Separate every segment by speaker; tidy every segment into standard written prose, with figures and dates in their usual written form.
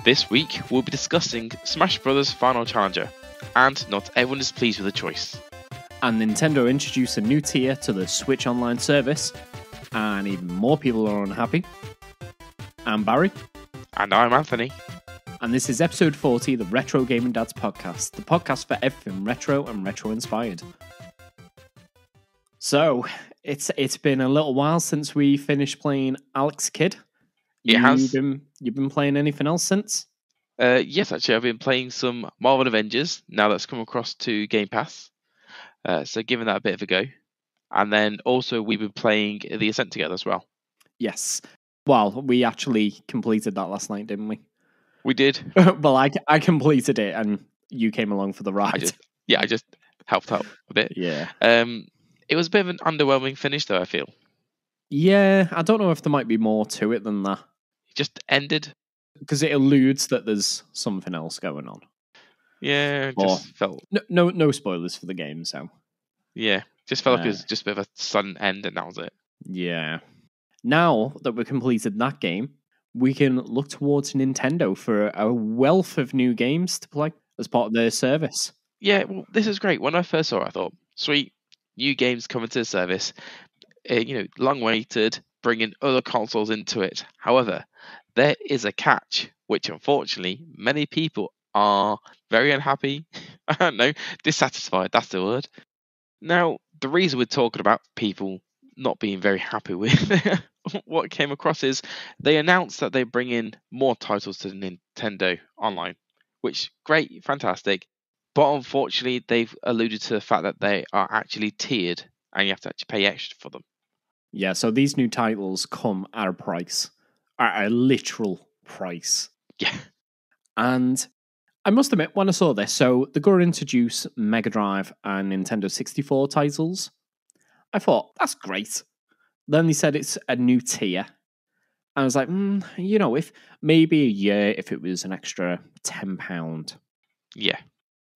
Speaker 1: This week, we'll be discussing Smash Bros. Final Challenger, and not everyone is pleased with the choice.
Speaker 2: And Nintendo introduced a new tier to the Switch Online service, and even more people are unhappy. I'm Barry.
Speaker 1: And I'm Anthony.
Speaker 2: And this is episode 40 of the Retro Gaming Dads podcast, the podcast for everything retro and retro-inspired. So, it's been a little while since we finished playing Alex Kidd.
Speaker 1: It has.
Speaker 2: You've been playing anything else since?
Speaker 1: Yes, actually, I've been playing some Marvel Avengers, now that's come across to Game Pass. So giving that a bit of a go. And then also we've been playing The Ascent together as well.
Speaker 2: Yes. Well, we actually completed that last night, didn't we?
Speaker 1: We did.
Speaker 2: Well, I completed it and you came along for the ride.
Speaker 1: I just helped out a bit.
Speaker 2: Yeah.
Speaker 1: It was a bit of an underwhelming finish though, I feel.
Speaker 2: Yeah, I don't know if there might be more to it than that.
Speaker 1: It just ended.
Speaker 2: Because it alludes that there's something else going on.
Speaker 1: Yeah, just felt...
Speaker 2: No spoilers for the game, so...
Speaker 1: Yeah, just felt like it was just a bit of a sudden end and that was it.
Speaker 2: Yeah. Now that we've completed that game, we can look towards Nintendo for a wealth of new games to play as part of their service.
Speaker 1: Yeah, well, this is great. When I first saw it, I thought, sweet, new games coming to the service. Long waited, bringing other consoles into it. However, there is a catch, which unfortunately many people are very unhappy. I don't know, dissatisfied, that's the word. Now, the reason we're talking about people not being very happy with what came across is they announced that they bring in more titles to Nintendo Online, which great, fantastic. But unfortunately, they've alluded to the fact that they are actually tiered and you have to actually pay extra for them.
Speaker 2: Yeah, so these new titles come at a price, at a literal price.
Speaker 1: Yeah.
Speaker 2: And I must admit, when I saw this, so they're going to introduce Mega Drive and Nintendo 64 titles. I thought, that's great. Then they said it's a new tier. And I was like, if maybe a year, if it was an extra £10.
Speaker 1: Yeah.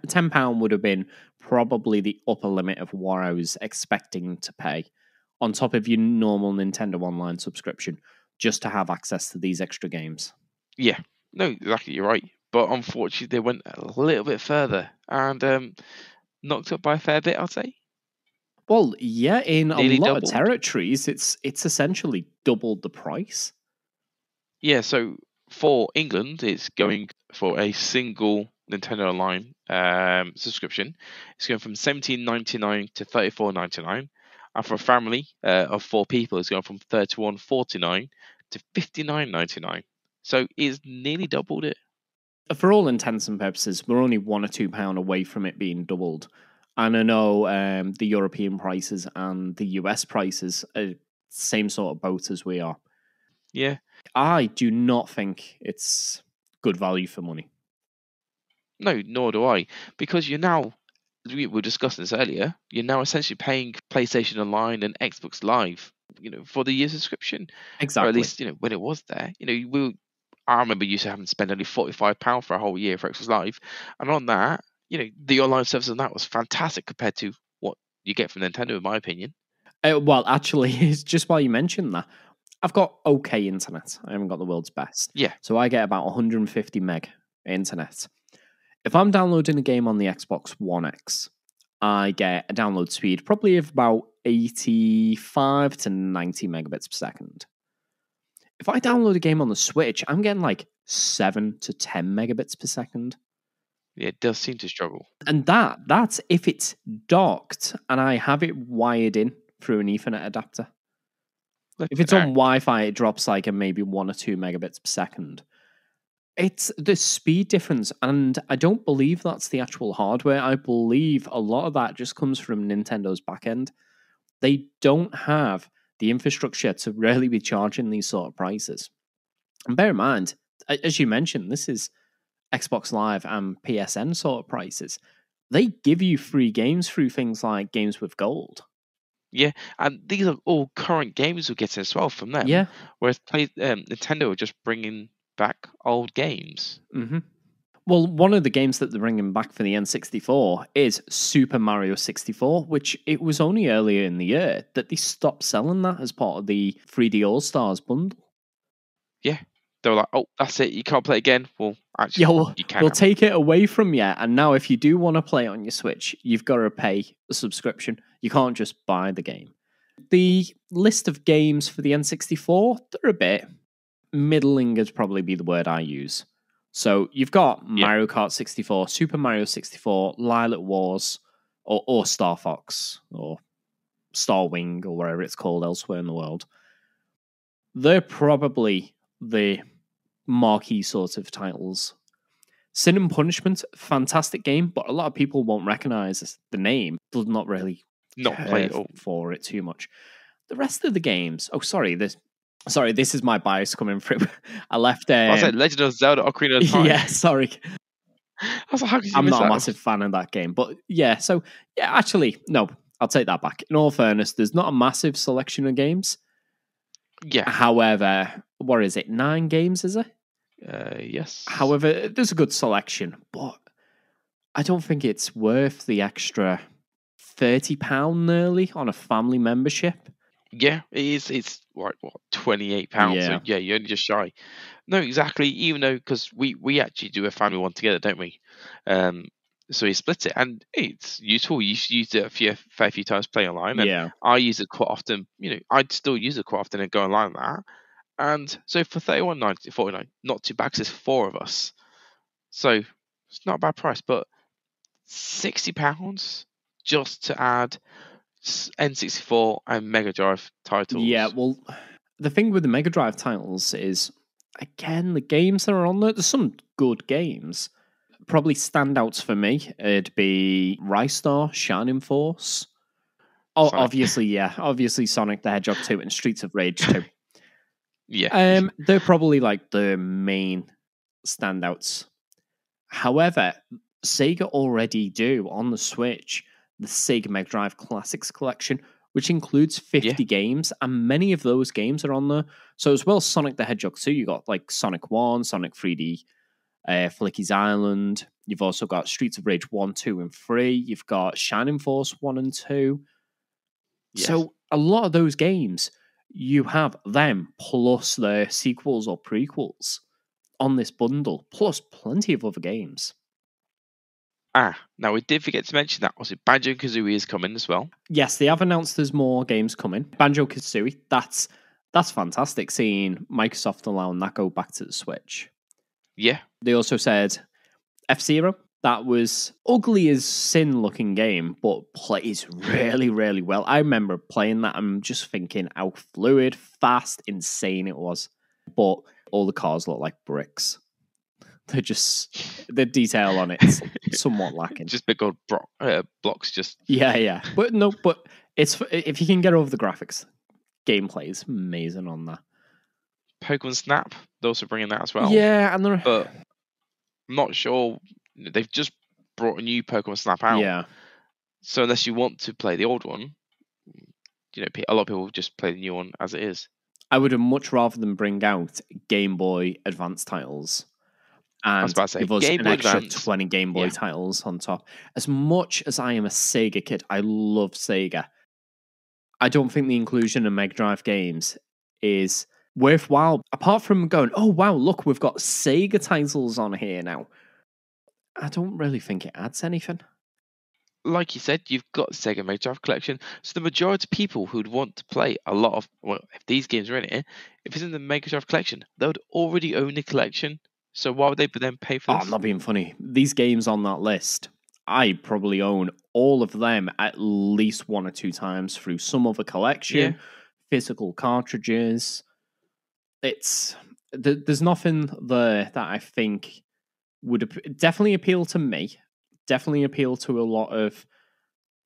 Speaker 2: £10 would have been probably the upper limit of what I was expecting to pay on top of your normal Nintendo Online subscription, just to have access to these extra games.
Speaker 1: Yeah, no, exactly, you're right. But unfortunately, they went a little bit further and knocked up by a fair bit, I'd say.
Speaker 2: Well, yeah, in
Speaker 1: Nearly
Speaker 2: a lot
Speaker 1: doubled.
Speaker 2: of territories, it's essentially doubled the price.
Speaker 1: Yeah, so for England, it's going for a single Nintendo Online subscription. It's going from $17.99 to $34.99. And for a family of 4 people, it's going from $31.49 to $59.99. So it's nearly doubled it.
Speaker 2: For all intents and purposes, we're only £1 or £2 away from it being doubled. And I know the European prices and the US prices are same sort of boat as we are.
Speaker 1: Yeah.
Speaker 2: I do not think it's good value for money.
Speaker 1: No, nor do I. Because you're now, we were discussing this earlier, you're now essentially paying PlayStation Online and Xbox Live, for the year subscription.
Speaker 2: Exactly.
Speaker 1: Or at least, when it was there. I remember used to having to spend only £45 for a whole year for Xbox Live. And on that, the online service on that was fantastic compared to what you get from Nintendo, in my opinion.
Speaker 2: Well, actually, it's just while you mentioned that, I've got okay internet. I haven't got the world's best.
Speaker 1: Yeah.
Speaker 2: So I get about 150 meg internet. If I'm downloading a game on the Xbox One X, I get a download speed probably of about 85 to 90 megabits per second. If I download a game on the Switch, I'm getting like 7 to 10 megabits per second.
Speaker 1: Yeah, it does seem to struggle.
Speaker 2: And that's if it's docked and I have it wired in through an Ethernet adapter. If it's on Wi-Fi, it drops like maybe 1 or 2 megabits per second. It's the speed difference, and I don't believe that's the actual hardware. I believe a lot of that just comes from Nintendo's backend. They don't have the infrastructure to really be charging these sort of prices. And bear in mind, as you mentioned, this is Xbox Live and PSN sort of prices. They give you free games through things like Games with Gold.
Speaker 1: Yeah, and these are all current games we're getting as well from them.
Speaker 2: Yeah.
Speaker 1: Whereas Nintendo are just bringing back old games.
Speaker 2: Mm-hmm. Well, one of the games that they're bringing back for the N64 is Super Mario 64, which it was only earlier in the year that they stopped selling that as part of the 3D All-Stars bundle.
Speaker 1: Yeah, they were like, "Oh, that's it. You can't play it again." Well, actually,
Speaker 2: Yeah,
Speaker 1: you can.
Speaker 2: we'll take it away from you. And now, if you do want to play it on your Switch, you've got to pay a subscription. You can't just buy the game. The list of games for the N64, they're a bit middling, would probably be the word I use. So you've got Mario Kart 64, Super Mario 64, Lilac Wars, or Star Fox, or Star Wing, or whatever it's called elsewhere in the world. They're probably the marquee sort of titles. Sin and Punishment, fantastic game, but a lot of people won't recognize the name. Does not really
Speaker 1: play it
Speaker 2: for it too much. The rest of the games. Oh, sorry. This is my bias coming through. I left.
Speaker 1: I said Legend of Zelda: Ocarina of Time.
Speaker 2: Yeah, sorry.
Speaker 1: I was like, how could you
Speaker 2: I'm
Speaker 1: miss
Speaker 2: not
Speaker 1: that?
Speaker 2: a massive fan of that game, but yeah. So yeah, actually, no. I'll take that back. In all fairness, there's not a massive selection of games.
Speaker 1: Yeah.
Speaker 2: However, what is it? 9 games, is it?
Speaker 1: Yes.
Speaker 2: However, there's a good selection, but I don't think it's worth the extra £30 nearly on a family membership.
Speaker 1: Yeah, it is. It's what £28.
Speaker 2: Yeah.
Speaker 1: So yeah, you're only just shy. No, exactly. Even though because we actually do a family one together, don't we? So we split it, and it's useful. You used it a fair few times playing online. And
Speaker 2: Yeah.
Speaker 1: I use it quite often. I'd still use it quite often and go online with that. And so for £31.99, £49, not too bad. 'Cause there's 4 of us, so it's not a bad price. But £60 just to add N64 and Mega Drive titles.
Speaker 2: Yeah, well, the thing with the Mega Drive titles is, again, the games that are on there's some good games. Probably standouts for me, it'd be Rystar, Shining Force. Oh,
Speaker 1: Sonic.
Speaker 2: obviously Sonic the Hedgehog 2 and Streets of Rage 2.
Speaker 1: Yeah.
Speaker 2: They're probably like the main standouts. However, Sega already do on the Switch the Sega Mega Drive Classics Collection, which includes 50 games, and many of those games are on there. So as well as Sonic the Hedgehog 2, you got like Sonic 1, Sonic 3D, Flicky's Island. You've also got Streets of Rage 1, 2, and 3. You've got Shining Force 1 and 2. Yes. So a lot of those games, you have them plus their sequels or prequels on this bundle, plus plenty of other games.
Speaker 1: Now we did forget to mention that also Banjo-Kazooie is coming as well.
Speaker 2: Yes, they have announced there's more games coming. Banjo-Kazooie, that's fantastic, seeing Microsoft allowing that go back to the Switch.
Speaker 1: Yeah.
Speaker 2: They also said F-Zero, that was ugly as sin looking game, but plays really, really well. I remember playing that and just thinking how fluid, fast, insane it was. But all the cars look like bricks. They're just, the detail on it's somewhat lacking.
Speaker 1: Just big old blocks, just.
Speaker 2: Yeah. But no, but it's, if you can get over the graphics, gameplay is amazing on that.
Speaker 1: Pokemon Snap, they're also bringing that as well.
Speaker 2: Yeah,
Speaker 1: but I'm not sure. They've just brought a new Pokemon Snap out.
Speaker 2: Yeah.
Speaker 1: So unless you want to play the old one, a lot of people just play the new one as it is.
Speaker 2: I would have much rather than bring out Game Boy Advance titles. And give us an extra 20 Game Boy titles on top. As much as I am a Sega kid, I love Sega. I don't think the inclusion of Mega Drive games is worthwhile. Apart from going, oh wow, look, we've got Sega titles on here now. I don't really think it adds anything.
Speaker 1: Like you said, you've got Sega Mega Drive collection. So the majority of people who'd want to play a lot of, if these games are in it, if it's in the Mega Drive collection, they would already own the collection. So why would they then pay for this?
Speaker 2: I'm not being funny. These games on that list, I probably own all of them at least 1 or 2 times through some other collection, physical cartridges. There's nothing there that I think would definitely appeal to me. Definitely appeal to a lot of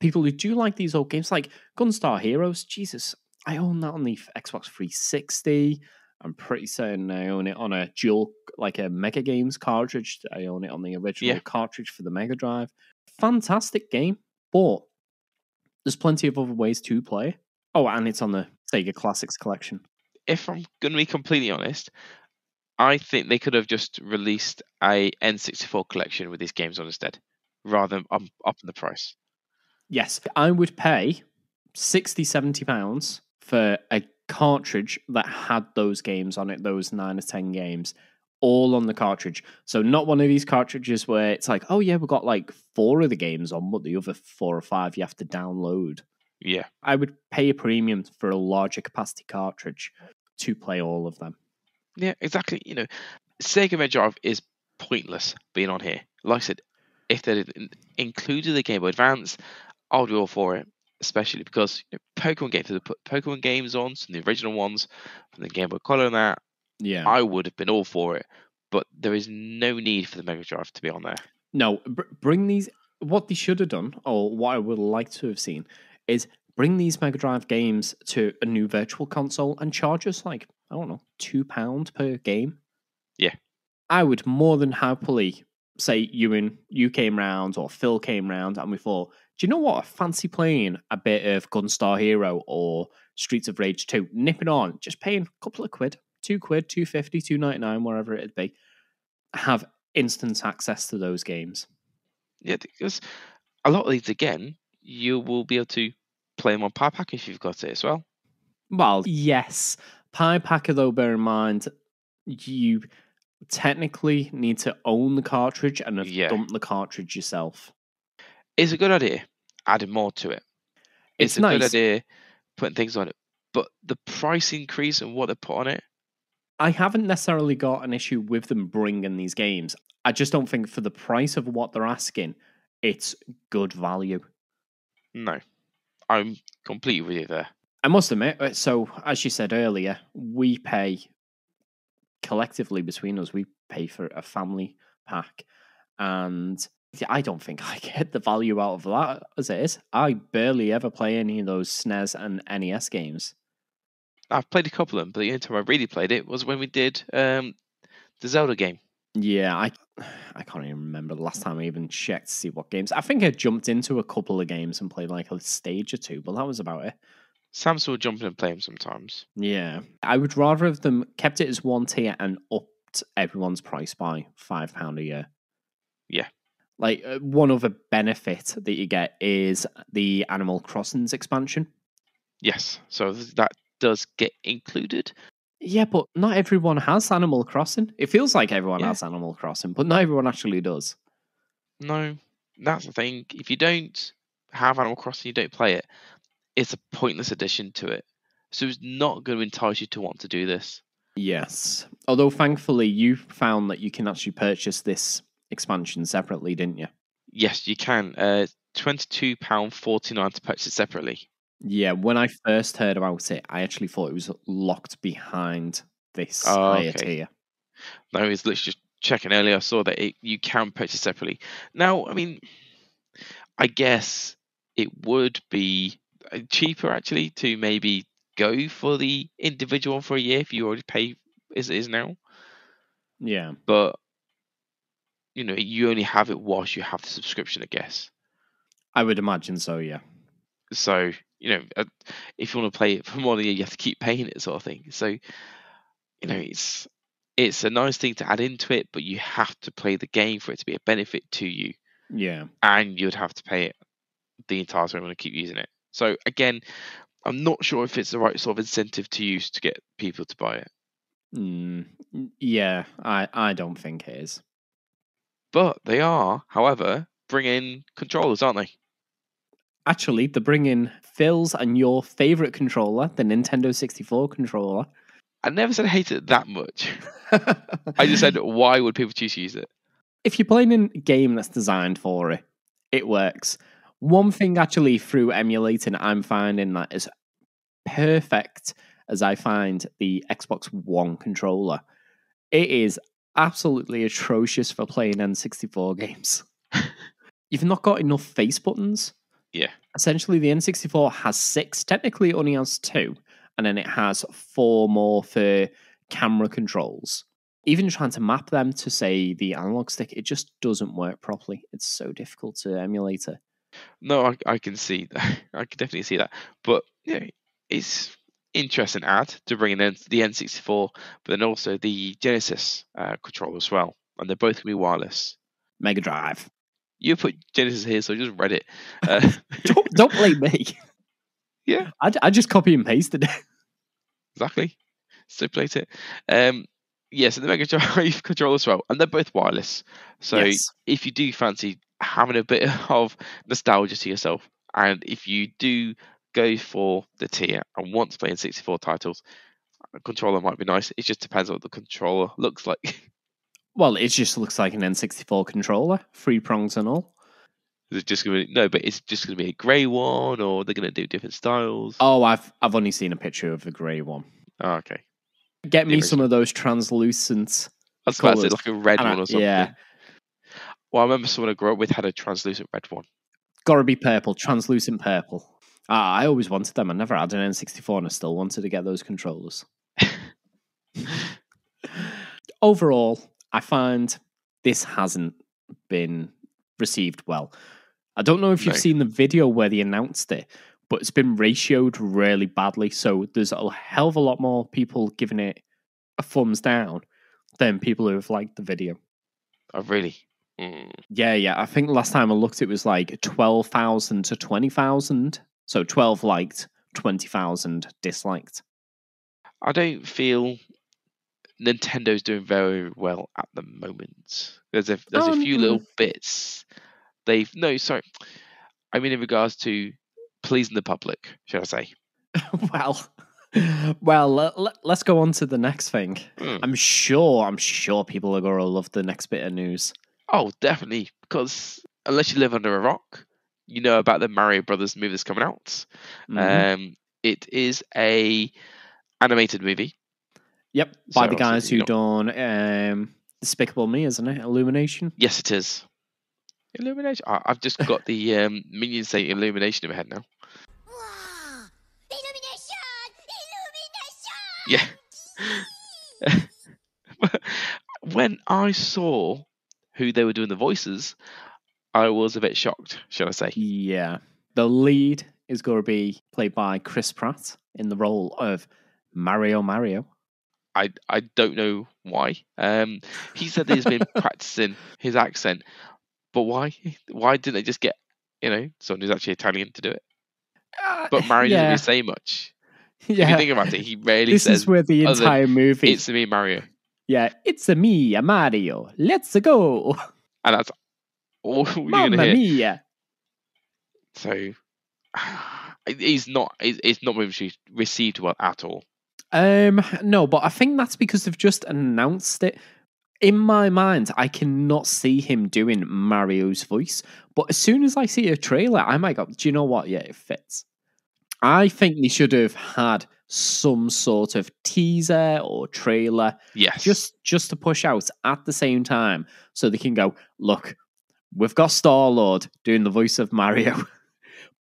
Speaker 2: people who do like these old games, like Gunstar Heroes. Jesus, I own that on the Xbox 360. I'm pretty certain I own it on a dual, like a Mega Games cartridge. I own it on the original cartridge for the Mega Drive. Fantastic game, but there's plenty of other ways to play. Oh, and it's on the Sega Classics collection.
Speaker 1: If I'm going to be completely honest, I think they could have just released a N64 collection with these games on instead, rather than upping the price.
Speaker 2: Yes, I would pay £60-70 for a cartridge that had those games on it, those 9 or 10 games, all on the cartridge. So not one of these cartridges where it's like, oh yeah, we've got like 4 of the games on, but the other 4 or 5 you have to download.
Speaker 1: Yeah.
Speaker 2: I would pay a premium for a larger capacity cartridge to play all of them.
Speaker 1: Yeah, exactly. Sega Mega Drive is pointless being on here. Like I said, if they included the Game Boy Advance, I'll be all for it. Especially because Pokemon games, they put Pokemon games on, some of the original ones from the Game Boy Color and that.
Speaker 2: Yeah,
Speaker 1: I would have been all for it, but there is no need for the Mega Drive to be on there.
Speaker 2: No, bring these. What they should have done, or what I would like to have seen, is bring these Mega Drive games to a new virtual console and charge us like, I don't know, £2 per game.
Speaker 1: Yeah.
Speaker 2: I would more than happily say you came round or Phil came round and we thought, do you know what? I fancy playing a bit of Gunstar Hero or Streets of Rage 2. Nip it on, just paying a couple of quid, £2, £2.50, £2.99, wherever it'd be. Have instant access to those games.
Speaker 1: Yeah, because a lot of these, again, you will be able to play them on Power Pack if you've got it as well.
Speaker 2: Well, yes. Pi Packer, though, bear in mind, you technically need to own the cartridge and have dumped the cartridge yourself.
Speaker 1: It's a good idea, adding more to it. It's a
Speaker 2: nice.
Speaker 1: good idea putting things on it. But the price increase and what they put on it,
Speaker 2: I haven't necessarily got an issue with them bringing these games. I just don't think for the price of what they're asking, it's good value.
Speaker 1: No, I'm completely with you there.
Speaker 2: I must admit, so as you said earlier, we pay collectively between us, we pay for a family pack. And I don't think I get the value out of that as it is. I barely ever play any of those SNES and NES games.
Speaker 1: I've played a couple of them, but the only time I really played it was when we did the Zelda game.
Speaker 2: Yeah, I can't even remember the last time I even checked to see what games. I think I jumped into a couple of games and played like a stage or two, but that was about it.
Speaker 1: Sam still jumping and playing sometimes.
Speaker 2: Yeah, I would rather have them kept it as one tier and upped everyone's price by £5 a year.
Speaker 1: Yeah.
Speaker 2: Like, one other benefit that you get is the Animal Crossing's expansion.
Speaker 1: Yes, so that does get included.
Speaker 2: Yeah, but not everyone has Animal Crossing. It feels like everyone has Animal Crossing, but not everyone actually does.
Speaker 1: No, that's the thing. If you don't have Animal Crossing, you don't play it, it's a pointless addition to it. So it's not going to entice you to want to do this.
Speaker 2: Yes. Although, thankfully, you found that you can actually purchase this expansion separately, didn't you?
Speaker 1: Yes, you can. £22.49 to purchase separately.
Speaker 2: Yeah, when I first heard about it, I actually thought it was locked behind this higher tier.
Speaker 1: No, I was literally just checking earlier. I saw that you can purchase separately. Now, I mean, I guess it would be cheaper actually to maybe go for the individual one for a year if you already pay as it is now.
Speaker 2: Yeah.
Speaker 1: But, you only have it whilst you have the subscription, I guess.
Speaker 2: I would imagine so, yeah.
Speaker 1: So, if you want to play it for more than a year, you have to keep paying it sort of thing. So, it's a nice thing to add into it, but you have to play the game for it to be a benefit to you.
Speaker 2: Yeah.
Speaker 1: And you'd have to pay it the entire time to keep using it. So, again, I'm not sure if it's the right sort of incentive to use to get people to buy it.
Speaker 2: Yeah, I don't think it is.
Speaker 1: But they are, however, bringing controllers, aren't they?
Speaker 2: Actually, they're bringing Phil's and your favourite controller, the Nintendo 64 controller.
Speaker 1: I never said I hate it that much. I just said, why would people choose to use it?
Speaker 2: If you're playing a game that's designed for it, it works. One thing actually through emulating, I'm finding that is perfect as I find the Xbox One controller. It is absolutely atrocious for playing N64 games. You've not got enough face buttons.
Speaker 1: Yeah.
Speaker 2: Essentially, the N64 has 6. Technically, it only has 2. And then it has 4 more for camera controls. Even trying to map them to, say, the analog stick, it just doesn't work properly. It's so difficult to emulate it.
Speaker 1: No, I can see that. I can definitely see that. But, it's interesting add to bring in the N64, but then also the Genesis controller as well. And they're both going to be wireless.
Speaker 2: Mega Drive.
Speaker 1: You put Genesis here, so I just read it.
Speaker 2: Don't blame me.
Speaker 1: Yeah.
Speaker 2: I just copy and pasted it.
Speaker 1: Exactly. Stipulate it. So the Mega Drive controller as well, and they're both wireless. So
Speaker 2: Yes.
Speaker 1: if you do fancy having a bit of nostalgia to yourself, and if you do go for the tier and want to play N64 titles, a controller might be nice. It just depends on what the controller looks like.
Speaker 2: Well, it just looks like an N64 controller, 3 prongs and all.
Speaker 1: Is it just gonna be, no, but it's just gonna be a grey one, or they're gonna do different styles?
Speaker 2: Oh, I've only seen a picture of the grey one.
Speaker 1: Oh, okay.
Speaker 2: Get me
Speaker 1: The
Speaker 2: some
Speaker 1: original.
Speaker 2: of those translucent
Speaker 1: I was about to say
Speaker 2: colours.
Speaker 1: like a red
Speaker 2: And
Speaker 1: one or something.
Speaker 2: Yeah,
Speaker 1: Well, I remember someone I grew up with had a translucent red one.
Speaker 2: gotta be purple, translucent purple. I always wanted them. I never had an N64 and I still wanted to get those controllers. Overall, I find this hasn't been received well. I don't know if you've
Speaker 1: No.
Speaker 2: seen the video where they announced it, but it's been ratioed really badly. So there's a hell of a lot more people giving it a thumbs down than people who have liked the video.
Speaker 1: Oh, really?
Speaker 2: Yeah. I think last time I looked, it was like 12,000 to 20,000. So 12 liked, 20,000 disliked.
Speaker 1: I don't feel Nintendo's doing very well at the moment. There's a few little bits. I mean in regards to pleasing the public, shall I say?
Speaker 2: Let's go on to the next thing. I'm sure people are gonna love the next bit of news.
Speaker 1: Oh, definitely, because unless you live under a rock, you know about the Mario Brothers movie that's coming out. It is a animated movie.
Speaker 2: Yep, by the guys who done Despicable Me, isn't it? Illumination.
Speaker 1: Yes, it is. Illumination. I've just got the minions saying Illumination in my head now.
Speaker 3: Wow! Illumination!
Speaker 1: Yeah. When I saw who they were doing the voices, I was a bit shocked, shall I say.
Speaker 2: Yeah. The lead is going to be played by Chris Pratt in the role of Mario.
Speaker 1: I don't know why. He said that he's been practicing his accent, but why? Why didn't they just get, someone who's actually Italian to do it? But Mario doesn't really say much.
Speaker 2: Yeah.
Speaker 1: If you think about it, he rarely says.
Speaker 2: This is where the entire movie.
Speaker 1: It's me, Mario.
Speaker 2: Yeah, it's a me, a Mario. Let's go.
Speaker 1: And that's all you're
Speaker 2: Mamma
Speaker 1: gonna hear.
Speaker 2: mia.
Speaker 1: So it's not received well at all.
Speaker 2: No, but I think that's because they've just announced it. In my mind, I cannot see him doing Mario's voice. But as soon as I see a trailer, I might go, do you know what? Yeah, it fits. I think they should have had some sort of teaser or trailer.
Speaker 1: Yes.
Speaker 2: Just to push out at the same time so they can go, look, we've got Star-Lord doing the voice of Mario.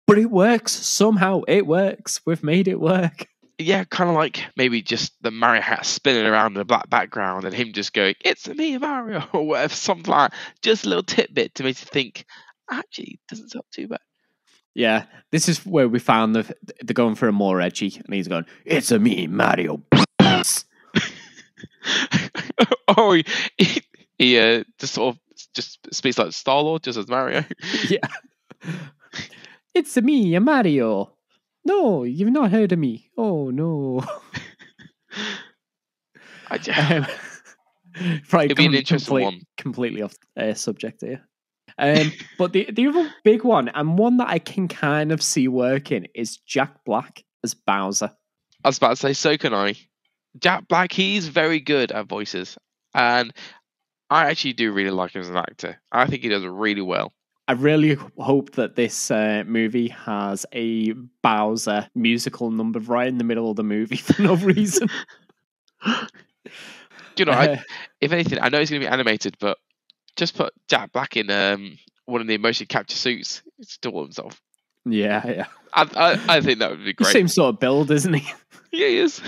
Speaker 2: But it works. Somehow it works. We've made it work.
Speaker 1: Yeah, kind of like maybe just the Mario hat spinning around in a black background and him just going, it's me, Mario, or whatever, something like that. Just a little tidbit to make you think, actually, it doesn't sound too bad.
Speaker 2: Yeah, this is where we found they're going for a more edgy, and he's going, it's a me, Mario.
Speaker 1: Oh, he just sort of just speaks like Star-Lord, just as Mario.
Speaker 2: Yeah. It's a me, a Mario. No, you've not heard of me. Oh, no.
Speaker 1: It'd be an interesting one.
Speaker 2: Completely off subject here. But the other big one, and one that I can kind of see working, is Jack Black as Bowser.
Speaker 1: I was about to say, so can I. Jack Black, he's very good at voices. And I actually do really like him as an actor. I think he does really well.
Speaker 2: I really hope that this movie has a Bowser musical number right in the middle of the movie for no reason.
Speaker 1: If anything, I know it's going to be animated, but just put Jack Black in one of the motion capture suits. It's still himself.
Speaker 2: Yeah.
Speaker 1: I think that would be great.
Speaker 2: Same sort of build, isn't he?
Speaker 1: Yeah, he is.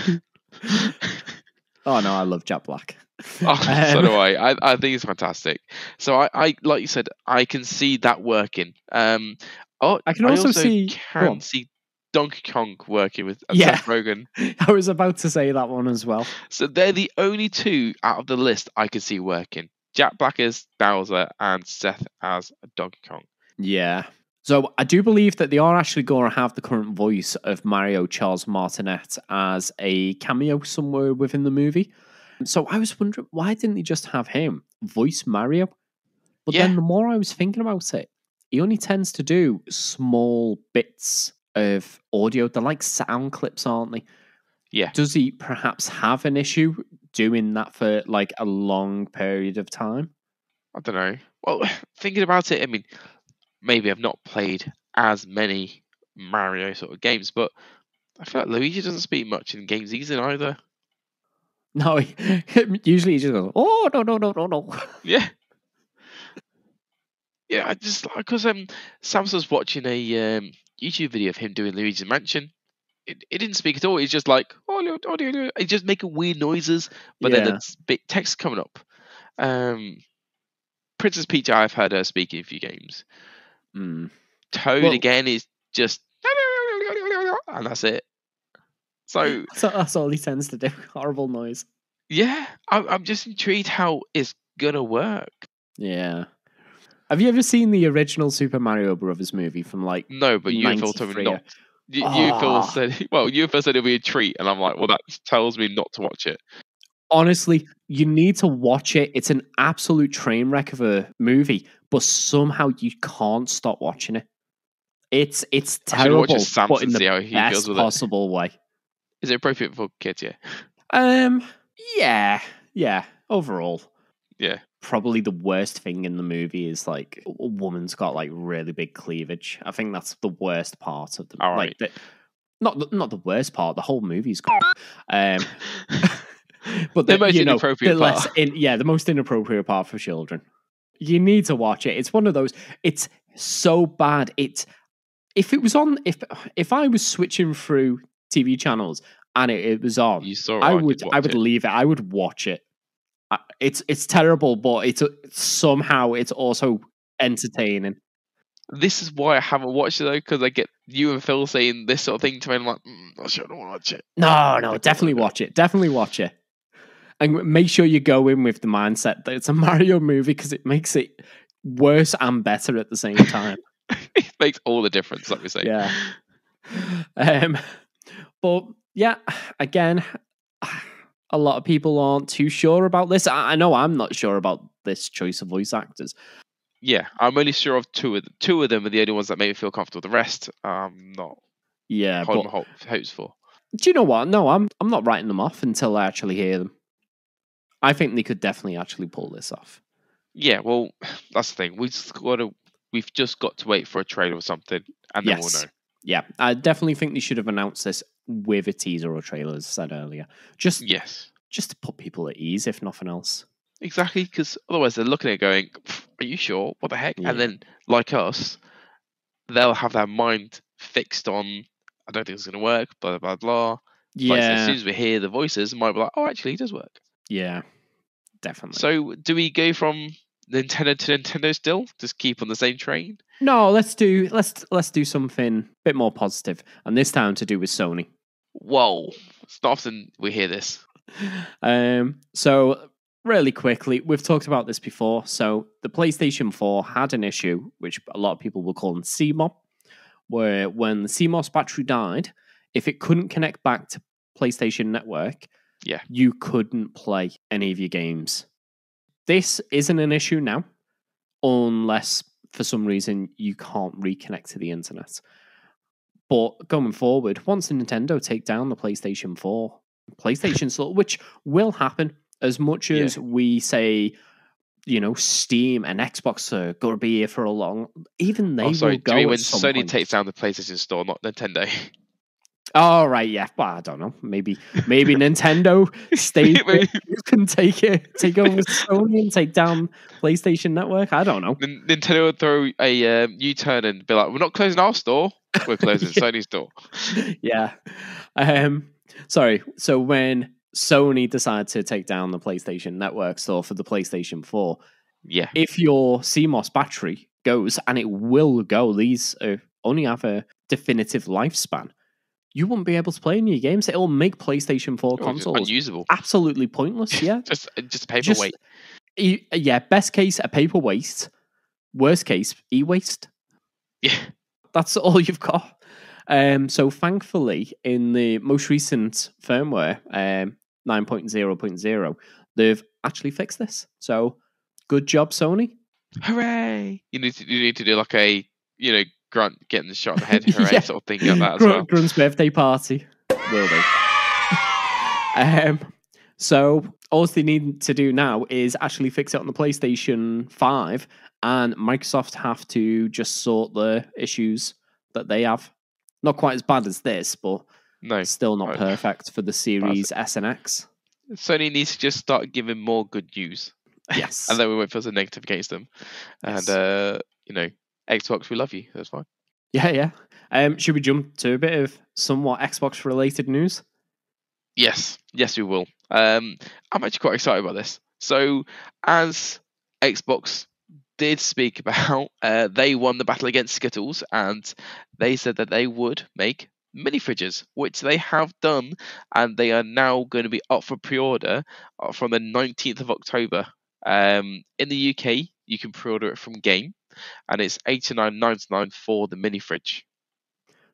Speaker 2: Oh no, I love Jack Black.
Speaker 1: Oh, so do I. I think it's fantastic. So I like you said, I can see that working. I can also see Donkey Kong working with Seth Rogen.
Speaker 2: I was about to say that one as well.
Speaker 1: So they're the only two out of the list I could see working. Jack Black as Bowser and Seth as Donkey Kong.
Speaker 2: Yeah. So I do believe that they are actually going to have the current voice of Mario, Charles Martinet, as a cameo somewhere within the movie. So I was wondering, why didn't they just have him voice Mario? But then the more I was thinking about it, he only tends to do small bits of audio. They're like sound clips, aren't they?
Speaker 1: Yeah.
Speaker 2: Does he perhaps have an issue doing that for like a long period of time?
Speaker 1: I don't know. Well, thinking about it, I mean, maybe I've not played as many Mario sort of games, but I feel like Luigi doesn't speak much in games he's in either.
Speaker 2: No, usually he just goes, "Oh no."
Speaker 1: Yeah. Yeah, I just because Sam was watching a YouTube video of him doing Luigi's Mansion. It didn't speak at all. He's just like, oh, he's just making weird noises, but then there's big text coming up. Princess Peach, I've heard her speak in a few games. Toad again is just, and that's it. So
Speaker 2: that's all he tends to do. Horrible noise.
Speaker 1: Yeah, I'm just intrigued how it's gonna work.
Speaker 2: Yeah. Have you ever seen the original Super Mario Brothers movie from like?
Speaker 1: No, but UFO told me not. UFO said, well, UFO said it'll be a treat, and I'm like, well, that tells me not to watch it.
Speaker 2: Honestly, you need to watch it. It's an absolute train wreck of a movie, but somehow you can't stop watching it. It's terrible, but in the best possible way.
Speaker 1: Is it appropriate for kids? Yeah.
Speaker 2: Yeah. Overall,
Speaker 1: yeah.
Speaker 2: Probably the worst thing in the movie is like a woman's got like really big cleavage. I think that's the worst part of the
Speaker 1: all right.
Speaker 2: Like not the worst part. The whole movie's great. But
Speaker 1: the most inappropriate part.
Speaker 2: The most inappropriate part for children. You need to watch it. It's one of those. It's so bad. If it was on, if I was switching through TV channels and it was on, I would leave it. I would watch it. It's terrible, but it's somehow it's also entertaining.
Speaker 1: This is why I haven't watched it though, because I get you and Phil saying this sort of thing to me, and I'm like, I shouldn't watch it.
Speaker 2: No, definitely watch it. Definitely watch it, and make sure you go in with the mindset that it's a Mario movie because it makes it worse and better at the same time.
Speaker 1: It makes all the difference, like we say.
Speaker 2: Yeah. But yeah, again, a lot of people aren't too sure about this. I know I'm not sure about this choice of voice actors.
Speaker 1: Yeah, I'm only sure of two of them. Two of them are the only ones that make me feel comfortable. The rest, I'm not.
Speaker 2: Yeah,
Speaker 1: holding my hopes for.
Speaker 2: Do you know what? No, I'm not writing them off until I actually hear them. I think they could definitely actually pull this off.
Speaker 1: Yeah, well, that's the thing. We've just got to wait for a trailer or something, and then we'll know.
Speaker 2: Yeah, I definitely think they should have announced this with a teaser or trailer, as I said earlier. Just to put people at ease, if nothing else.
Speaker 1: Exactly, because otherwise they're looking at it going, are you sure? What the heck? Yeah. And then, like us, they'll have their mind fixed on, I don't think it's going to work, blah, blah, blah.
Speaker 2: Yeah.
Speaker 1: Like, as soon as we hear the voices, it might be like, oh, actually, it does work.
Speaker 2: Yeah, definitely.
Speaker 1: So, do we go from Nintendo to Nintendo still? Just keep on the same train?
Speaker 2: No, let's do something a bit more positive, and this time to do with Sony.
Speaker 1: Whoa, it's not often we hear this.
Speaker 2: So really quickly, we've talked about this before. So the PlayStation 4 had an issue, which a lot of people will call CMOS, where when the CMOS battery died, if it couldn't connect back to PlayStation Network, you couldn't play any of your games. This isn't an issue now, unless for some reason you can't reconnect to the internet. But going forward, once Nintendo take down the PlayStation 4, PlayStation Store, which will happen, as much as we say, Steam and Xbox are going to be here for a long, even they will go
Speaker 1: when Sony takes down the PlayStation Store, not Nintendo.
Speaker 2: Oh, right, yeah. Well, I don't know. Maybe Nintendo you can take over Sony and take down PlayStation Network. I don't know.
Speaker 1: Nintendo would throw a U-turn and be like, we're not closing our store. We're closing Sony's store.
Speaker 2: Yeah. Sorry. So when Sony decided to take down the PlayStation Network store for the PlayStation 4, if your CMOS battery goes, and it will go, these only have a definitive lifespan, you won't be able to play any of your games. It'll make PlayStation 4 consoles
Speaker 1: unusable.
Speaker 2: Absolutely pointless, yeah.
Speaker 1: just a paperweight.
Speaker 2: Best case, a paper waste. Worst case, e-waste.
Speaker 1: Yeah.
Speaker 2: That's all you've got. So thankfully, in the most recent firmware, 9.0.0, they've actually fixed this. So good job, Sony.
Speaker 1: Hooray! You need to do like a Grunt getting the shot in the head, hooray
Speaker 2: Yeah.
Speaker 1: sort of thing like that as well.
Speaker 2: Grunt's birthday party. Will do. So all they need to do now is actually fix it on the PlayStation 5, and Microsoft have to just sort the issues that they have. Not quite as bad as this, but still not perfect for the Series S and X.
Speaker 1: Sony needs to just start giving more good news.
Speaker 2: Yes.
Speaker 1: And then we won't feel so negative against them.
Speaker 2: Yes.
Speaker 1: And, Xbox, we love you. That's fine.
Speaker 2: Yeah. Should we jump to a bit of somewhat Xbox-related news?
Speaker 1: Yes, we will. I'm actually quite excited about this. So, as Xbox did speak about, they won the battle against Skittles, and they said that they would make mini fridges, which they have done, and they are now going to be up for pre-order from the 19th of October. In the UK, you can pre-order it from Game, and it's $89.99 for the mini fridge.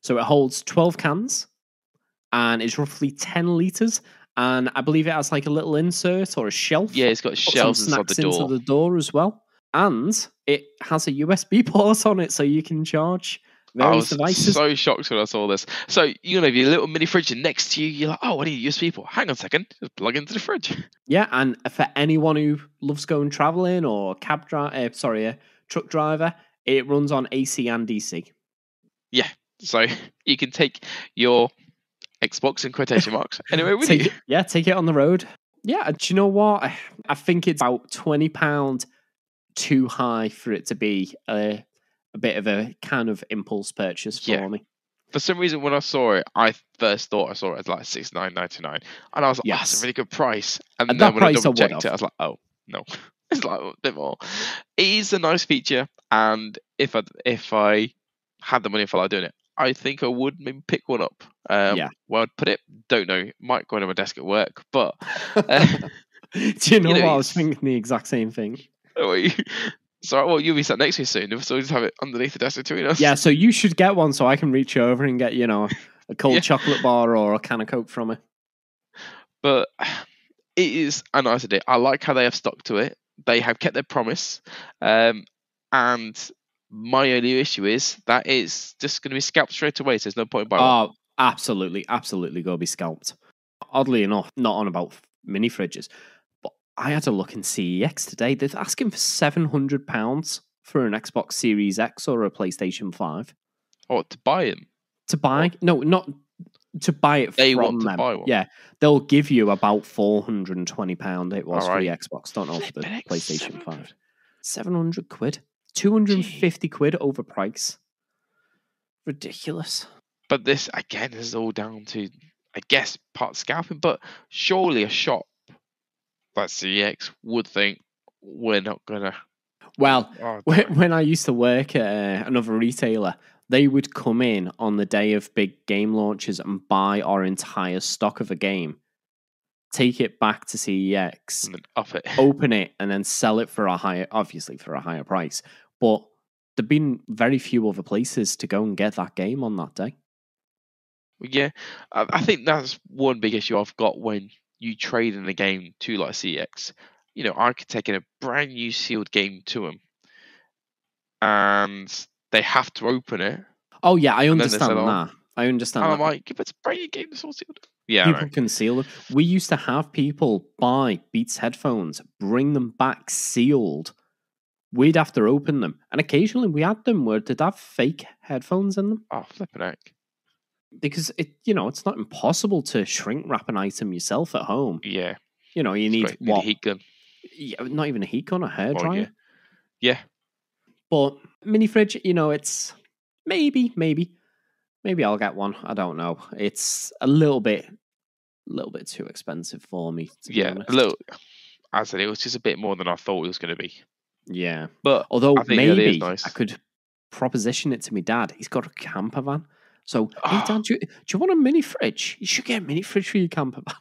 Speaker 2: So it holds 12 cans, and it's roughly 10 litres, and I believe it has like a little insert or a shelf.
Speaker 1: Yeah, it's got shelves inside the door.
Speaker 2: Into the door as well. And it has a USB port on it, so you can charge various devices.
Speaker 1: I was so shocked when I saw this. So you're going to be a little mini fridge next to you. You're like, oh, what do you USB port? Hang on a second. Just plug into the fridge.
Speaker 2: Yeah, and for anyone who loves going travelling or a truck driver, it runs on AC and DC.
Speaker 1: Yeah, so you can take your Xbox in quotation marks anyway with you.
Speaker 2: Yeah, take it on the road. Yeah, do you know what? I think it's about £20 too high for it to be a bit of a kind of impulse purchase for me.
Speaker 1: For some reason, when I saw it, I first thought I saw it as like $69.99, and I was like, "Oh, that's a really good price." And then when I double checked it, I was like, "Oh no, it's like a bit more." It is a nice feature, and if I had the money for doing it, I think I would maybe pick one up. Where I'd put it, don't know. It might go on my desk at work, but
Speaker 2: do you know what? I was thinking the exact same thing.
Speaker 1: So, well, you'll be sat next to me soon, so we just have it underneath the desk between us.
Speaker 2: Yeah, so you should get one so I can reach over and get, a cold chocolate bar or a can of Coke from it.
Speaker 1: But it is a nice idea. I like how they have stuck to it. They have kept their promise. And my only issue is that it's just going to be scalped straight away, so there's no point in buying one.
Speaker 2: Oh, absolutely go be scalped. Oddly enough, not on about mini fridges, but I had a look in CEX today. They're asking for £700 for an Xbox Series X or a PlayStation 5.
Speaker 1: Oh, to buy them?
Speaker 2: To buy? What? No, not to buy it
Speaker 1: they
Speaker 2: from
Speaker 1: want to
Speaker 2: them.
Speaker 1: Buy one.
Speaker 2: Yeah, they'll give you about £420. It was for the Xbox. Don't know for the PlayStation 5. 700 quid. 250 quid over price. Ridiculous.
Speaker 1: But this, again, is all down to, I guess, part scalping. But surely a shop like CX would think we're not going to.
Speaker 2: Well, when I used to work at another retailer, they would come in on the day of big game launches and buy our entire stock of a game, take it back to CEX,
Speaker 1: and then up it,
Speaker 2: open it, and then sell it for a higher price. But there've been very few other places to go and get that game on that day.
Speaker 1: Yeah, I think that's one big issue I've got when you trade in a game to like CX. I could take in a brand new sealed game to them, and they have to open it.
Speaker 2: Oh yeah, I understand that. I understand that.
Speaker 1: I'm like, if it's a brand new game that's all sealed. Yeah,
Speaker 2: people can seal them. We used to have people buy Beats headphones, bring them back sealed. We'd have to open them, and occasionally we had them where they'd have fake headphones in them.
Speaker 1: Oh, flipping heck!
Speaker 2: Because it's not impossible to shrink wrap an item yourself at home.
Speaker 1: Yeah,
Speaker 2: you need
Speaker 1: a heat gun.
Speaker 2: Yeah, not even a heat gun, a hairdryer.
Speaker 1: Yeah.
Speaker 2: But mini fridge, it's maybe I'll get one. I don't know. It's a little bit too expensive for me. To be honest.
Speaker 1: A little. I said it was just a bit more than I thought it was going to be.
Speaker 2: Yeah,
Speaker 1: but
Speaker 2: although maybe
Speaker 1: nice.
Speaker 2: I could proposition it to my dad. He's got a camper van. So, hey Dad, do you want a mini fridge? You should get a mini fridge for your camper van.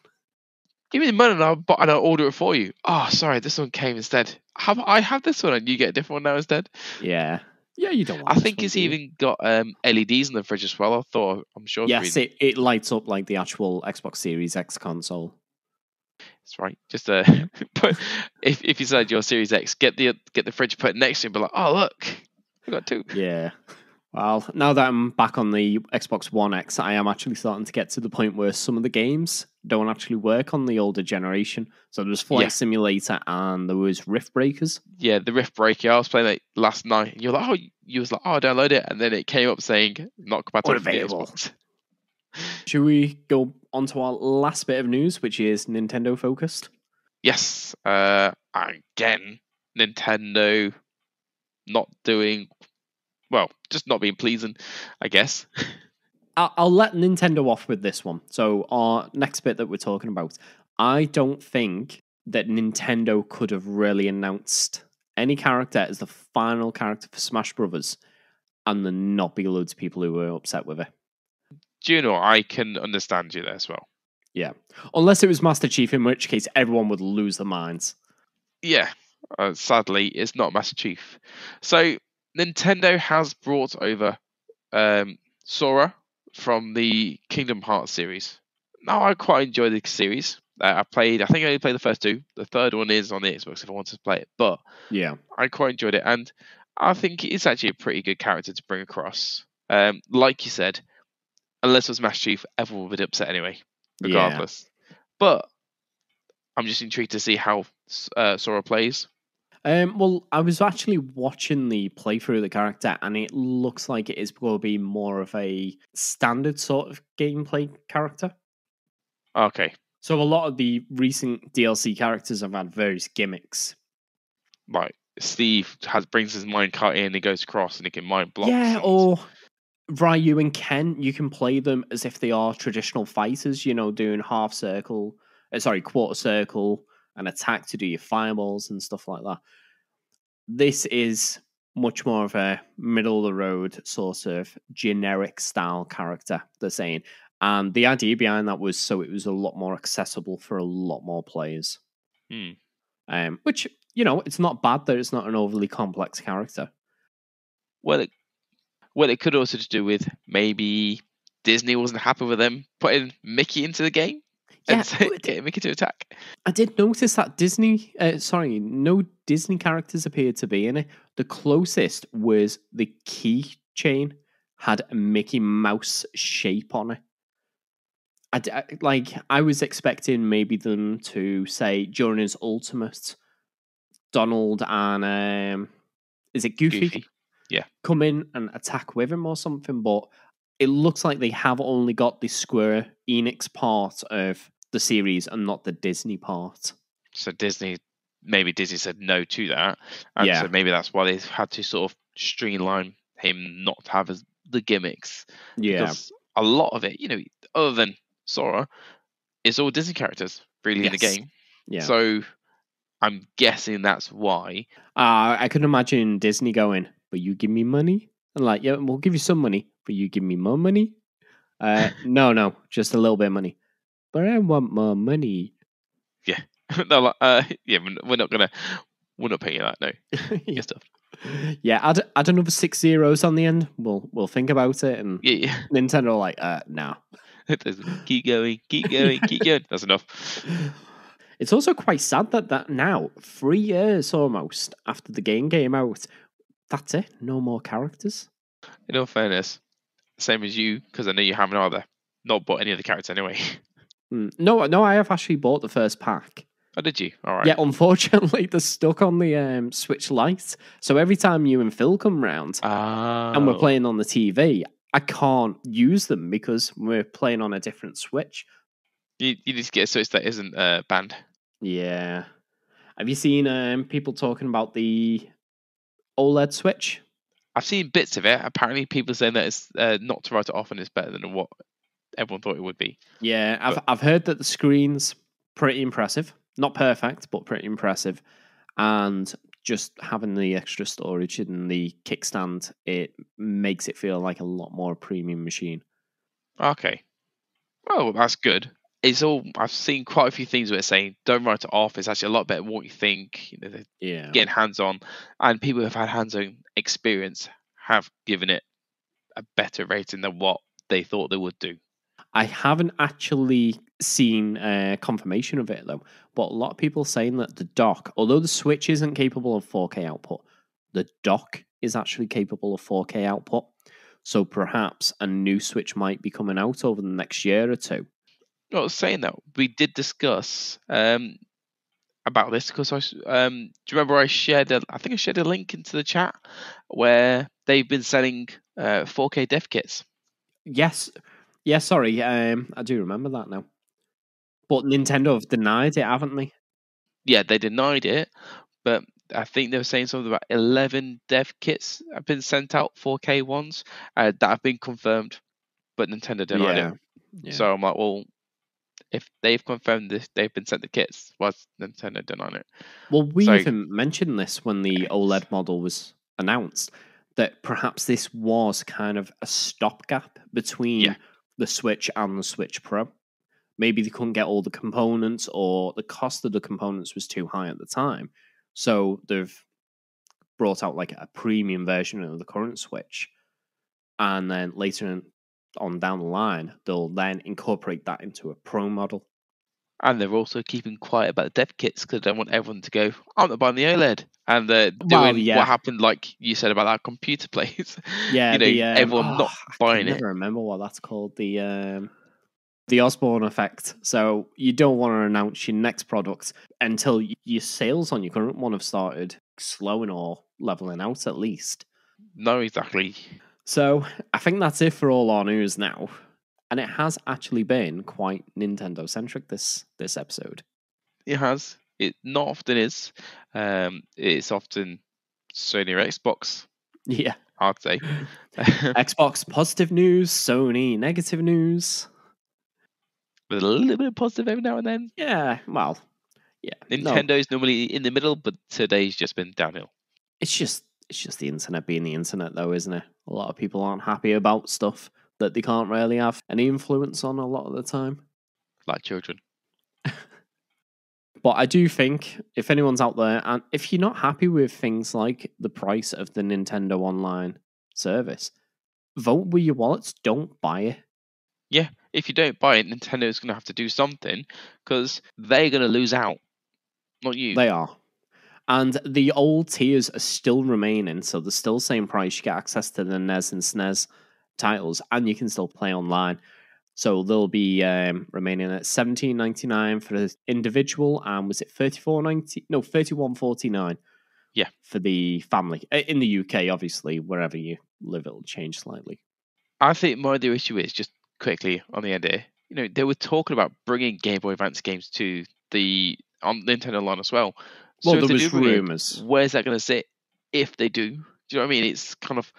Speaker 1: Give me the money and I'll order it for you. Oh, sorry, this one came instead. I have this one and you get a different one now instead.
Speaker 2: Yeah. Yeah, you don't want.
Speaker 1: I
Speaker 2: this
Speaker 1: think
Speaker 2: one,
Speaker 1: it's
Speaker 2: do you?
Speaker 1: even got LEDs in the fridge as well. I'm sure.
Speaker 2: Yes, it lights up like the actual Xbox Series X console.
Speaker 1: That's right. Just put if you decide your Series X, get the fridge put next to it, and be like, oh look, I got two.
Speaker 2: Yeah. Well, now that I'm back on the Xbox One X, I am actually starting to get to the point where some of the games don't actually work on the older generation. So there was Flight Simulator and there was Rift Breakers.
Speaker 1: Yeah, the Rift Breaker. I was playing it last night, and you was like, oh, download it, and then it came up saying not compatible for the
Speaker 2: Unavailable.
Speaker 1: Xbox.
Speaker 2: Should we go on to our last bit of news, which is Nintendo focused?
Speaker 1: Yes. Again, Nintendo not doing well, just not being pleasing, I guess.
Speaker 2: I'll let Nintendo off with this one. So our next bit that we're talking about, I don't think that Nintendo could have really announced any character as the final character for Smash Brothers and there not be loads of people who were upset with it.
Speaker 1: Do you know, I can understand you there as well.
Speaker 2: Yeah. Unless it was Master Chief, in which case everyone would lose their minds.
Speaker 1: Yeah. Sadly, it's not Master Chief. So Nintendo has brought over Sora from the Kingdom Hearts series. Now, I quite enjoy the series. I think I only played the first two. The third one is on the Xbox if I wanted to play it. But
Speaker 2: yeah,
Speaker 1: I quite enjoyed it. And I think it's actually a pretty good character to bring across. Like you said, unless it was Master Chief, everyone would be upset anyway, regardless. Yeah. But I'm just intrigued to see how Sora plays.
Speaker 2: Well, I was actually watching the playthrough of the character, and it looks like it is going to be more of a standard sort of gameplay character.
Speaker 1: Okay.
Speaker 2: So a lot of the recent DLC characters have had various gimmicks.
Speaker 1: Like Steve brings his minecart in, he goes across, and he can mine blocks.
Speaker 2: Yeah, or Ryu and Ken, you can play them as if they are traditional fighters. You know, doing quarter circle. An attack to do your fireballs and stuff like that. This is much more of a middle of the road sort of generic style character, they're saying. And the idea behind that was so it was a lot more accessible for a lot more players. Which, you know, it's not bad that it's not an overly complex character.
Speaker 1: Well, it could also do with maybe Disney wasn't happy with them putting Mickey into the game.
Speaker 2: Yeah,
Speaker 1: getting Mickey to attack.
Speaker 2: I did notice that no Disney characters appeared to be in it. The closest was the keychain had a Mickey Mouse shape on it. I was expecting maybe them to say during his ultimate, Donald and is it Goofy?
Speaker 1: Yeah,
Speaker 2: come in and attack with him or something. But it looks like they have only got the Square Enix part of the series and not the Disney part.
Speaker 1: So maybe Disney said no to that, and so maybe that's why they had to sort of streamline him not to have the gimmicks.
Speaker 2: Yeah,
Speaker 1: because a lot of it, you know, other than Sora, it's all Disney characters really in the game.
Speaker 2: Yeah,
Speaker 1: so I'm guessing that's why.
Speaker 2: I can imagine Disney going, "But you give me money," and like, "Yeah, we'll give you some money, but you give me more money." No, just a little bit of money. But I want more money.
Speaker 1: Yeah. No, we're not paying you that, no. Good stuff.
Speaker 2: Yeah, add another 6 zeros on the end. We'll think about it. And Nintendo are like, no.
Speaker 1: Keep going. That's enough.
Speaker 2: It's also quite sad that now, 3 years almost after the game came out, that's it. No more characters.
Speaker 1: In all fairness, same as you, because I know you haven't not bought any of the characters anyway.
Speaker 2: No, I have actually bought the first pack.
Speaker 1: Oh, did you? All right.
Speaker 2: Yeah, unfortunately, they're stuck on the Switch Lite. So every time you and Phil come round and we're playing on the TV, I can't use them because we're playing on a different Switch.
Speaker 1: You need to get a Switch that isn't banned.
Speaker 2: Yeah. Have you seen people talking about the OLED Switch?
Speaker 1: I've seen bits of it. Apparently, people saying that it's not to write it off and it's better than what everyone thought it would be.
Speaker 2: Yeah, I've heard that the screen's pretty impressive. Not perfect, but pretty impressive. And just having the extra storage in the kickstand, it makes it feel like a lot more premium machine.
Speaker 1: Okay. Well, that's good. I've seen quite a few things where it's saying don't write it off. It's actually a lot better than what you think. You know, getting hands on, and people who've had hands on experience have given it a better rating than what they thought they would do.
Speaker 2: I haven't actually seen confirmation of it though, but a lot of people saying that the dock, although the Switch isn't capable of 4K output, the dock is actually capable of 4K output. So perhaps a new Switch might be coming out over the next year or two.
Speaker 1: I was saying that we did discuss about this because do you remember I shared I shared a link into the chat where they've been selling 4K dev kits.
Speaker 2: Yes. Yeah, sorry. I do remember that now. But Nintendo have denied it, haven't they?
Speaker 1: Yeah, they denied it, but I think they were saying something about 11 dev kits have been sent out, 4K ones, that have been confirmed, but Nintendo denied it.
Speaker 2: Yeah.
Speaker 1: So I'm like, well, if they've confirmed this, they've been sent the kits, why's Nintendo denying it?
Speaker 2: Well, we even mentioned this when the OLED model was announced, that perhaps this was kind of a stopgap between the Switch and the Switch Pro. Maybe they couldn't get all the components, or the cost of the components was too high at the time. So they've brought out like a premium version of the current Switch. And then later on down the line, they'll then incorporate that into a Pro model.
Speaker 1: And they're also keeping quiet about the dev kits because they don't want everyone to go, I'm not buying the OLED. And they're doing what happened, like you said, about that computer place.
Speaker 2: Yeah,
Speaker 1: everyone not buying it.
Speaker 2: I never remember what that's called. The Osborne effect. So you don't want to announce your next product until your sales on your current one have started slowing or leveling out at least.
Speaker 1: No, exactly.
Speaker 2: So I think that's it for all our news now. And it has actually been quite Nintendo-centric, this episode.
Speaker 1: It has. It not often is. It's often Sony or Xbox.
Speaker 2: Yeah.
Speaker 1: Hard to say.
Speaker 2: Xbox positive news, Sony negative news.
Speaker 1: With a little bit of positive every now and then.
Speaker 2: Yeah, well, yeah.
Speaker 1: Nintendo's normally in the middle, but today's just been downhill.
Speaker 2: It's just the internet being the internet, though, isn't it? A lot of people aren't happy about stuff that they can't really have any influence on a lot of the time.
Speaker 1: Like children.
Speaker 2: But I do think, if anyone's out there, and if you're not happy with things like the price of the Nintendo Online service, vote with your wallets, don't buy it.
Speaker 1: Yeah, if you don't buy it, Nintendo's going to have to do something, because they're going to lose out, not you.
Speaker 2: They are. And the old tiers are still remaining, so they're still the same price. You get access to the NES and SNES titles, and you can still play online. So they'll be remaining at $17.99 for the individual, and was it $34.90? No, $31.49.
Speaker 1: Yeah,
Speaker 2: for the family in the UK. Obviously, wherever you live, it'll change slightly.
Speaker 1: I think my other issue is just quickly on the idea. They were talking about bringing Game Boy Advance games to on Nintendo Online as well.
Speaker 2: Well,
Speaker 1: so
Speaker 2: there was rumours.
Speaker 1: Where's that going to sit if they do? Do you know what I mean? It's kind of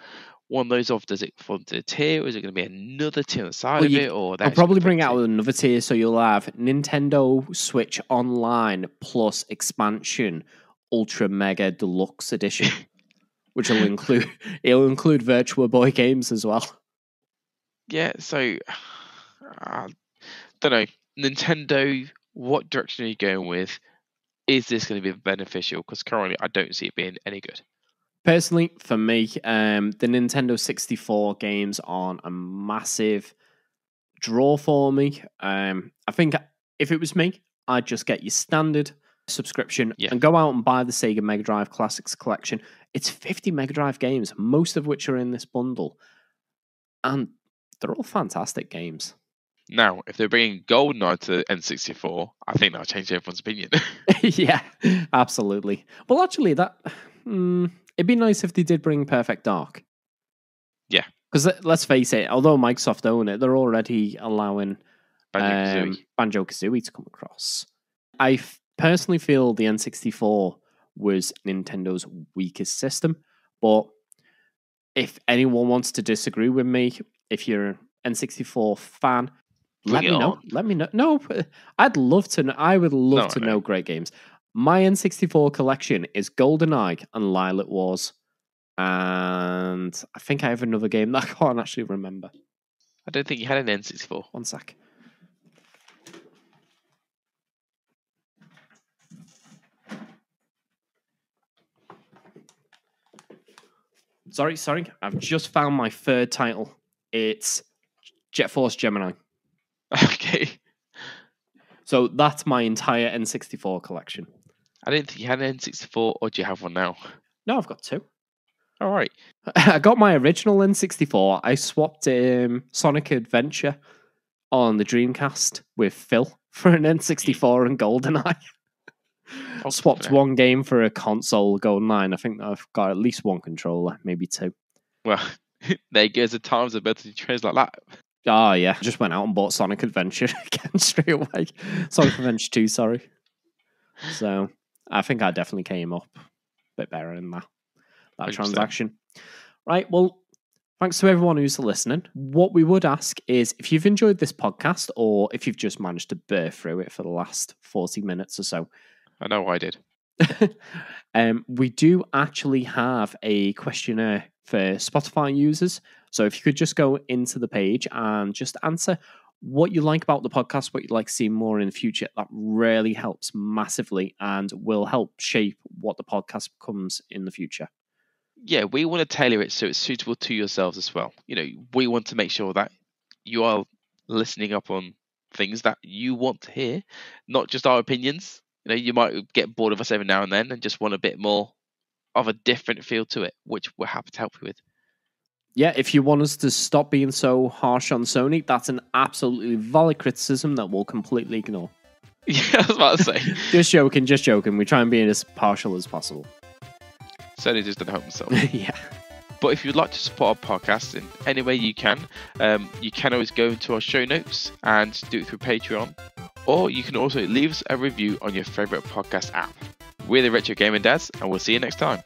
Speaker 1: one of those of, does it fall into a tier, or is it going to be another tier on the side of it? Or
Speaker 2: they'll probably bring out another tier, so you'll have Nintendo Switch Online plus expansion Ultra Mega Deluxe Edition, which will include Virtua Boy games as well.
Speaker 1: Yeah, so I don't know. Nintendo, what direction are you going with? Is this going to be beneficial? Because currently I don't see it being any good.
Speaker 2: Personally, for me, the Nintendo 64 games aren't a massive draw for me. I think if it was me, I'd just get your standard subscription and go out and buy the Sega Mega Drive Classics Collection. It's 50 Mega Drive games, most of which are in this bundle. And they're all fantastic games.
Speaker 1: Now, if they're bringing GoldenEye to N64, I think that'll change everyone's opinion.
Speaker 2: Yeah, absolutely. Well, actually, it'd be nice if they did bring Perfect Dark.
Speaker 1: Yeah.
Speaker 2: Because let's face it, although Microsoft own it, they're already allowing Banjo-Kazooie to come across. I personally feel the N64 was Nintendo's weakest system, but if anyone wants to disagree with me, if you're an N64 fan, let me know. Let me know. No, I'd love to know. I would love to know great games. My N64 collection is GoldenEye and Lilac Wars. And I think I have another game that I can't actually remember.
Speaker 1: I don't think you had an N64.
Speaker 2: One sec. Sorry. I've just found my third title. It's Jet Force Gemini.
Speaker 1: Okay.
Speaker 2: So that's my entire N64 collection.
Speaker 1: I didn't think you had an N64, or do you have one now?
Speaker 2: No, I've got two.
Speaker 1: All right.
Speaker 2: I got my original N64. I swapped Sonic Adventure on the Dreamcast with Phil for an N64 and GoldenEye. Swapped one game for a console GoldenEye. I think I've got at least one controller, maybe two.
Speaker 1: Well, there goes the times are better to trades like that.
Speaker 2: Oh, yeah. Just went out and bought Sonic Adventure again straight away. Sonic Adventure 2, sorry. So I think I definitely came up a bit better in that
Speaker 1: 100%.
Speaker 2: transaction. Right. Well, thanks to everyone who's listening. What we would ask is if you've enjoyed this podcast or if you've just managed to bear through it for the last 40 minutes or so.
Speaker 1: I know I did.
Speaker 2: We do actually have a questionnaire for Spotify users. So if you could just go into the page and just answer what you like about the podcast, what you'd like to see more in the future, that really helps massively and will help shape what the podcast becomes in the future.
Speaker 1: Yeah, we want to tailor it so it's suitable to yourselves as well. We want to make sure that you are listening up on things that you want to hear, not just our opinions. You might get bored of us every now and then and just want a bit more of a different feel to it, which we're happy to help you with.
Speaker 2: Yeah, if you want us to stop being so harsh on Sony, that's an absolutely valid criticism that we'll completely ignore.
Speaker 1: Yeah, I was about to say.
Speaker 2: Just joking. We try and be as partial as possible.
Speaker 1: Sony just doesn't help himself.
Speaker 2: Yeah.
Speaker 1: But if you'd like to support our podcast in any way you can always go into our show notes and do it through Patreon. Or you can also leave us a review on your favourite podcast app. We're the Retro Gaming Dads, and we'll see you next time.